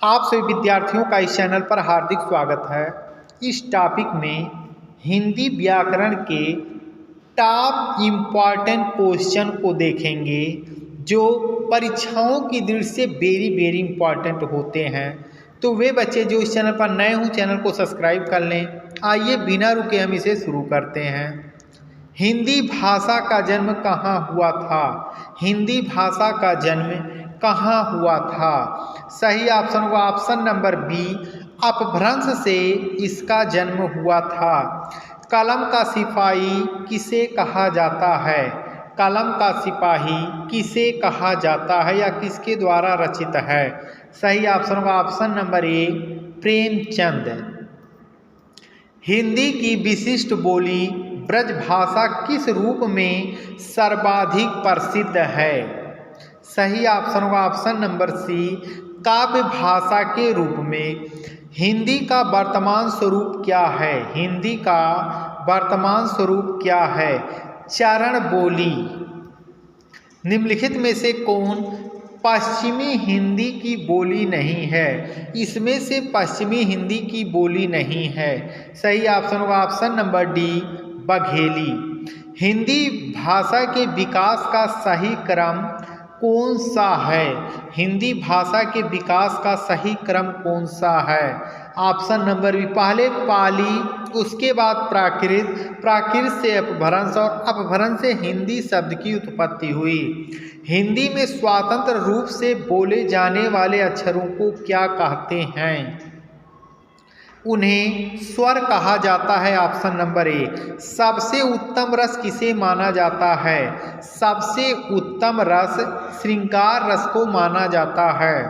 आप सभी विद्यार्थियों का इस चैनल पर हार्दिक स्वागत है। इस टॉपिक में हिंदी व्याकरण के टॉप इम्पॉर्टेंट क्वेश्चन को देखेंगे जो परीक्षाओं की दृष्टि से वेरी इम्पॉर्टेंट होते हैं। तो वे बच्चे जो इस चैनल पर नए हों चैनल को सब्सक्राइब कर लें। आइए बिना रुके हम इसे शुरू करते हैं। हिंदी भाषा का जन्म कहाँ हुआ था? हिंदी भाषा का जन्म कहाँ हुआ था? सही ऑप्शन होगा ऑप्शन नंबर बी, अपभ्रंश से इसका जन्म हुआ था। कलम का सिपाही किसे कहा जाता है? कलम का सिपाही किसे कहा जाता है या किसके द्वारा रचित है? सही ऑप्शन होगा option number A, Premchand. Hindi की विशिष्ट बोली ब्रजभाषा किस रूप में सर्वाधिक प्रसिद्ध है? सही ऑप्शन होगा ऑप्शन नंबर सी, काव्य भाषा के रूप में। हिंदी का वर्तमान स्वरूप क्या है? हिंदी का वर्तमान स्वरूप क्या है? चरण बोली। निम्नलिखित में से कौन पश्चिमी हिंदी की बोली नहीं है? इसमें से पश्चिमी हिंदी की बोली नहीं है। सही ऑप्शन होगा option number D, Bagheli. Hindi भाषा के विकास का सही क्रम कौन सा है? हिंदी भाषा के विकास का सही क्रम कौन सा है? ऑप्शन नंबर बी, पहले पाली, उसके बाद प्राकृत, प्राकृत से अपभ्रंश और अपभ्रंश से हिंदी शब्द की उत्पत्ति हुई। हिंदी में स्वतंत्र रूप से बोले जाने वाले अक्षरों को क्या कहते हैं? उन्हें स्वर कहा जाता है। Option number A. सबसे उत्तम रस किसे माना जाता है? सबसे उत्तम रस श्रृंगार रस को माना जाता है।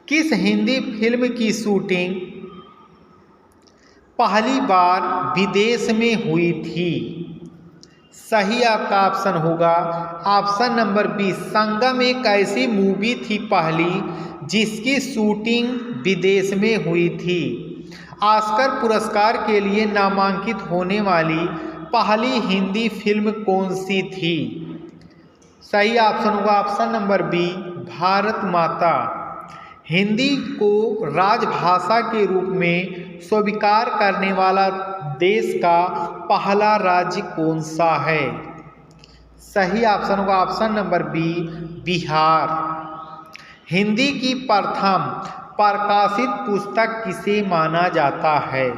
किस हिंदी फिल्म की शूटिंग पहली बार विदेश में हुई थी? सही आपका ऑप्शन होगा ऑप्शन नंबर बी, संगम एक ऐसी मूवी थी पहली जिसकी शूटिंग विदेश में हुई थी। ऑस्कर पुरस्कार के लिए नामांकित होने वाली पहली हिंदी फिल्म कौन सी थी? सही ऑप्शन होगा ऑप्शन नंबर बी, भारत माता। हिंदी को राजभाषा के रूप में स्वीकार करने वाला देश का पहला राज्य कौन सा है? सही ऑप्शन होगा option number B, Bihar. Hindi की प्रथम प्रकाशित पुस्तक किसे माना जाता है?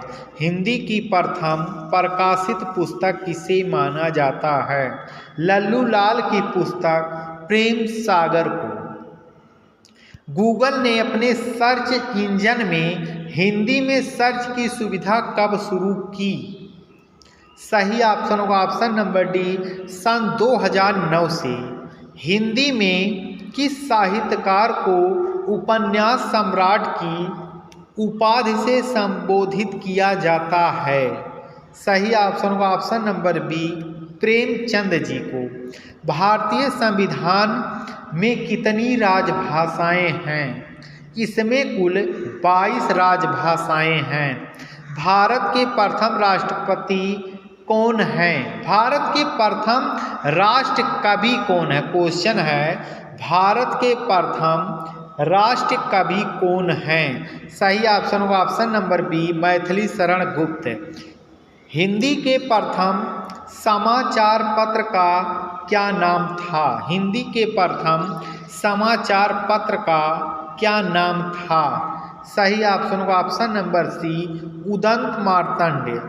हिंदी की प्रथम प्रकाशित पुस्तक किसे माना जाता है? लल्लू लाल की पुस्तक प्रेम सागर को। गूगल ने अपने सर्च इंजन में हिंदी में सर्च की सुविधा कब शुरू की? सही ऑप्शन होगा ऑप्शन नंबर डी, सन 2009 से। हिंदी में किस साहित्यकार को उपन्यास सम्राट की उपाधि से संबोधित किया जाता है? सही ऑप्शन होगा option number B, Premchand ji को। भारतीय संविधान में कितनी राजभाषाएं हैं? इसमें कुल 22 राजभाषाएं हैं। भारत के प्रथम राष्ट्रपति कौन हैं? भारत के प्रथम राष्ट्र कवि कौन है? क्वेश्चन है, भारत के प्रथम राष्ट्र कवि कौन हैं? सही ऑप्शन होगा option number B, Maithili Sharan Gupt. Hindi के प्रथम समाचार पत्र का क्या नाम था? हिंदी के प्रथम समाचार पत्र का क्या नाम था? सही ऑप्शन होगा option number C, Udant Martand.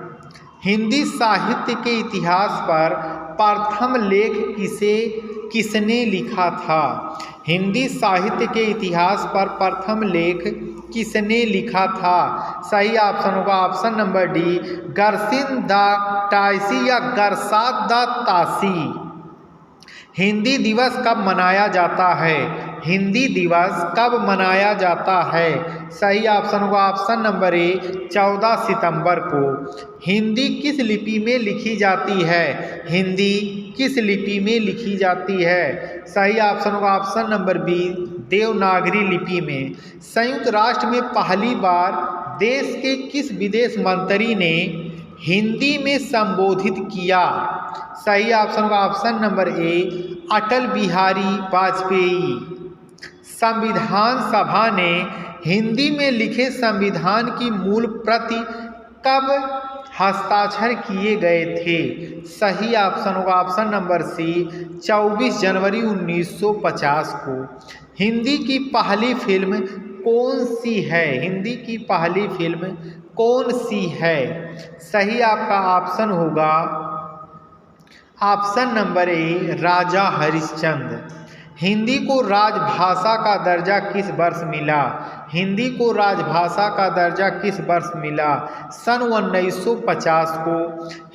Hindi साहित्य के इतिहास पर प्रथम लेख किसने लिखा था? हिंदी साहित्य के इतिहास पर प्रथम लेख किसने लिखा था? सही ऑप्शन होगा ऑप्शन नंबर डी, गरसिन द टासी या गरसात द तासी। हिंदी दिवस कब मनाया जाता है? हिंदी दिवस कब मनाया जाता है? सही ऑप्शन होगा ऑप्शन नंबर ए, 14 सितंबर को। हिंदी किस लिपि में लिखी जाती है? हिंदी किस लिपि में लिखी जाती है? सही ऑप्शन होगा ऑप्शन नंबर बी, देवनागरी लिपि में। संयुक्त राष्ट्र में पहली बार देश के किस विदेश मंत्री ने हिंदी में संबोधित किया? सही ऑप्शन होगा option number A, Atal Bihari Vajpayee. संविधान सभा ने हिंदी में लिखे संविधान की मूल प्रति कब हस्ताक्षर किए गए थे? सही ऑप्शन होगा ऑप्शन नंबर सी 24 जनवरी 1950 को। हिंदी की पहली फिल्म कौन सी है? हिंदी की पहली फिल्म कौन सी है? सही आपका ऑप्शन होगा ऑप्शन नंबर ए राजा हरिश्चंद्र। हिंदी को राजभाषा का दर्जा किस वर्ष मिला? हिंदी को राजभाषा का दर्जा किस वर्ष मिला? सन 1950 को।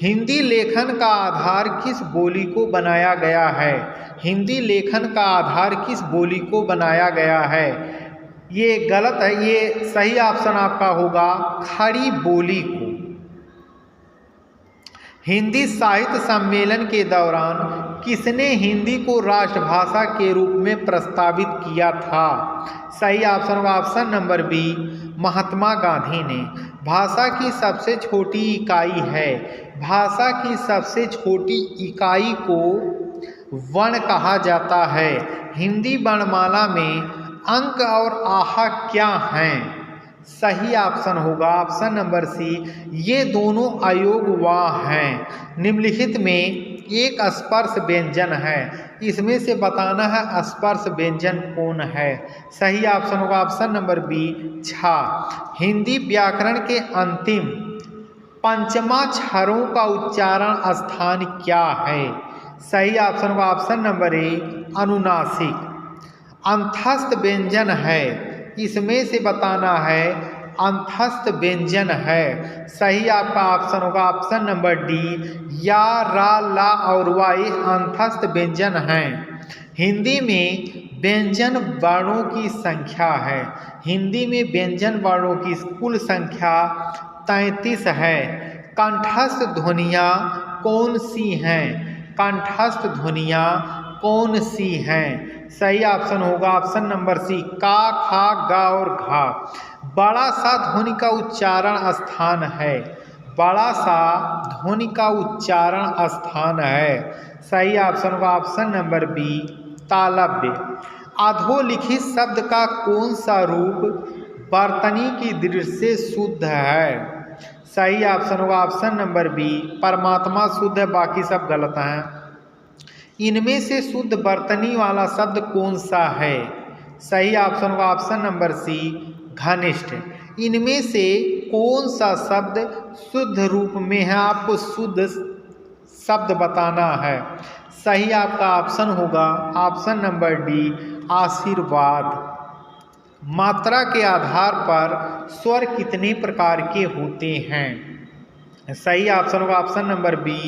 हिंदी लेखन का आधार किस बोली को बनाया गया है? हिंदी लेखन का आधार किस बोली को बनाया गया है? ये गलत है, ये सही ऑप्शन आपका होगा खड़ी बोली को। हिंदी साहित्य सम्मेलन के दौरान किसने हिंदी को राष्ट्रभाषा के रूप में प्रस्तावित किया था? सही ऑप्शन होगा option number B Mahatma Gandhi ने। भाषा की सबसे छोटी इकाई है। भाषा की सबसे छोटी इकाई को वर्ण कहा जाता है। हिंदी वर्णमाला में अंक और आहा क्या हैं? सही ऑप्शन होगा ऑप्शन नंबर सी ये दोनों अयोगवाह हैं। निम्नलिखित में एक स्पर्श व्यंजन है, इसमें से बताना है स्पर्श व्यंजन कौन है? सही ऑप्शन होगा ऑप्शन नंबर बी छा। हिंदी व्याकरण के अंतिम पंचमाक्षरों का उच्चारण स्थान क्या है? सही ऑप्शन होगा ऑप्शन नंबर ए अनुनासिक। अंतस्थ व्यंजन है, इसमें से बताना है अंतस्थ व्यंजन है। सही आपका ऑप्शन होगा ऑप्शन नंबर डी या रा ला और वा ये अंतस्थ व्यंजन हैं। हिंदी में व्यंजन वर्णों की संख्या है। हिंदी में व्यंजन वर्णों की कुल संख्या 33 है। कंठस्थ ध्वनियाँ कौन सी हैं? कंठस्थ ध्वनियाँ कौन सी हैं? सही ऑप्शन होगा ऑप्शन नंबर सी का खा गा और घा। बड़ा सा ध्वनि का उच्चारण स्थान है। बड़ा सा ध्वनि का उच्चारण स्थान है। सही ऑप्शन होगा ऑप्शन नंबर बी तालव्य। अधोलिखित शब्द का कौन सा रूप वर्तनी की दृष्टि से शुद्ध है? सही ऑप्शन होगा ऑप्शन नंबर बी परमात्मा शुद्ध है, बाकी सब गलत हैं। इनमें से शुद्ध वर्तनी वाला शब्द कौन सा है? सही ऑप्शन होगा ऑप्शन नंबर सी घनिष्ठ। इनमें से कौन सा शब्द शुद्ध रूप में है? आपको शुद्ध शब्द बताना है। सही आपका ऑप्शन होगा ऑप्शन नंबर डी आशीर्वाद। मात्रा के आधार पर स्वर कितने प्रकार के होते हैं? सही ऑप्शन होगा ऑप्शन नंबर बी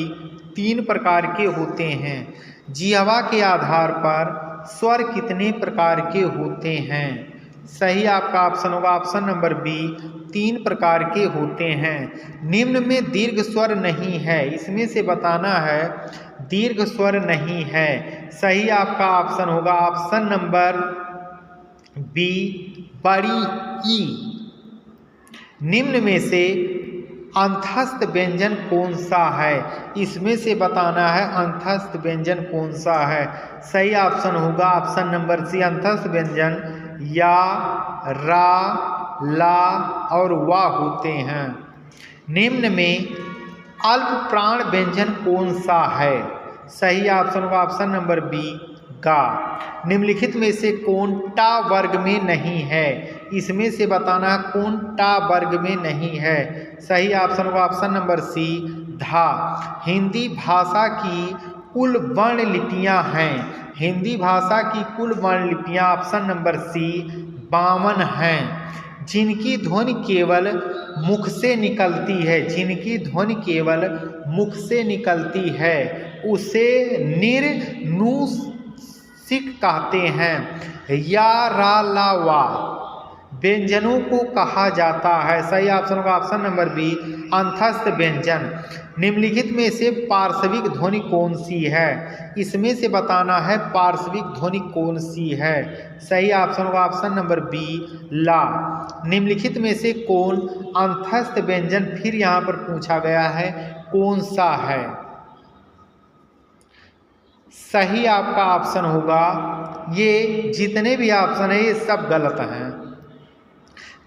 3 प्रकार के होते हैं। जिह्वा के आधार पर स्वर कितने प्रकार के होते हैं? सही आपका ऑप्शन होगा ऑप्शन नंबर बी 3 प्रकार के होते हैं। निम्न में दीर्घ स्वर नहीं है, इसमें से बताना है दीर्घ स्वर नहीं है। सही आपका ऑप्शन होगा ऑप्शन नंबर बी बड़ी ई। निम्न में से अंतस्थ व्यंजन कौन सा है? इसमें से बताना है अंतस्थ व्यंजन कौन सा है। सही ऑप्शन होगा ऑप्शन नंबर सी अंतस्थ व्यंजन या रा ला और वा होते हैं। निम्न में अल्प प्राण व्यंजन कौन सा है? सही ऑप्शन होगा ऑप्शन नंबर बी गा। निम्नलिखित में से कौन टा वर्ग में नहीं है? इसमें से बताना कौन टा वर्ग में नहीं है। सही ऑप्शन होगा ऑप्शन नंबर सी धा। हिंदी भाषा की कुल वर्ण लिपियाँ हैं। हिंदी भाषा की कुल वर्ण लिपियाँ ऑप्शन नंबर सी 52 हैं। जिनकी ध्वनि केवल मुख से निकलती है, जिनकी ध्वनि केवल मुख से निकलती है उसे निर्नुसिक कहते हैं। या रा ला वा व्यंजनों को कहा जाता है। सही ऑप्शन होगा ऑप्शन नंबर बी अंतस्थ व्यंजन। निम्नलिखित में से पार्श्विक ध्वनि कौन सी है? इसमें से बताना है पार्श्विक ध्वनि कौन सी है। सही ऑप्शन होगा ऑप्शन नंबर बी ला। निम्नलिखित में से कौन अंतस्थ व्यंजन फिर यहाँ पर पूछा गया है कौन सा है? सही आपका ऑप्शन होगा ये जितने भी ऑप्शन है ये सब गलत हैं।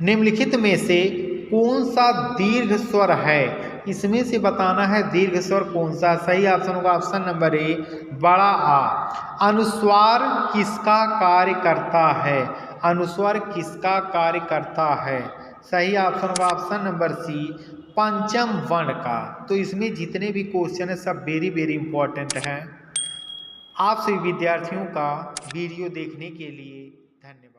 निम्नलिखित में से कौन सा दीर्घ स्वर है, इसमें से बताना है दीर्घ स्वर कौन सा। सही ऑप्शन होगा ऑप्शन नंबर ए बड़ा आ। अनुस्वार किसका कार्य करता है, अनुस्वार किसका कार्य करता है। सही ऑप्शन होगा ऑप्शन नंबर सी पंचम वर्ण का। तो इसमें जितने भी क्वेश्चन है सब वेरी वेरी इंपॉर्टेंट हैं। आप सभी विद्यार्थियों का वीडियो देखने के लिए धन्यवाद।